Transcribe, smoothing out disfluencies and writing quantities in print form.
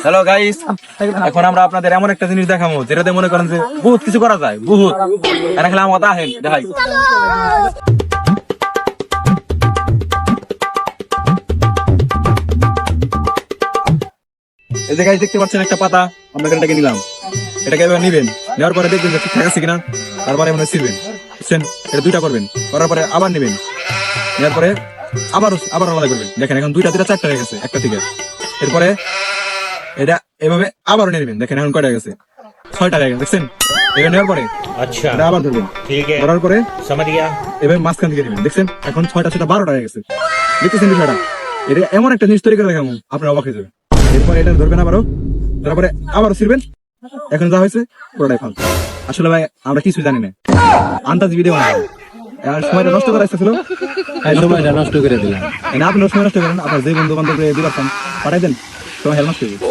Hello guys, এখন আমরা আপনাদের এমন একটা জিনিস দেখাবো যেটাতে মনে করেন যে বহুত কিছু করা যায়, বহুত। এরা খেলে আমার আহেন দেখাই। এই যে গাইস দেখতে পাচ্ছেন একটা পাতা, আমরা এটাকে নিলাম। এটাকে এবার নিবেন, নেওয়ার পরে দেখবেন যে ঠিকঠাক আছে কিনা, তারপরে মনে ছিড়বেন, বুঝছেন? এটা দুইটা করবেন, করার পরে আবার নেবেন, নেওয়ার পরে আবার আলাদা করবেন। দেখেন এখন দুইটা চারটা হয়ে গেছে একটা থেকে। এরপরে এটা এভাবে আবারও নিয়ে নেবেন, দেখেন এখন কয়টা হয়ে গেছে, 6টা হয়ে গেছে, দেখছেন? এবার নেওয়ার পরে अच्छा এটা আবার ধরবেন, ठीक है ধরার পরে समझ गया এবার মাঝখান থেকে নেবেন, দেখছেন? এখন 6টা 12টা হয়ে গেছে, দেখতেছেন বিষয়টা? এটা এমন একটা জিনিস তৈরি করে দেখাবো, আপনার অবাক হয়ে যাবে। এরপরে এটা ধরবেন আবারও, তারপরে আবারও ছিড়বেন। এখন যা হয়েছে পুরোটাই ফালতু। আসলে ভাই আমরা কিছু জানি না, আন্দাজ ভিডিও বানাবো। আর সময়টা নষ্ট করা ছিল, সময়টা নষ্ট করে দিলাম। আপনি সময় নষ্ট করেন, আপনার যে বন্ধু বান্ধব দিবার পাঠাই দেন, সময় হেল নষ্ট হয়ে যাবে।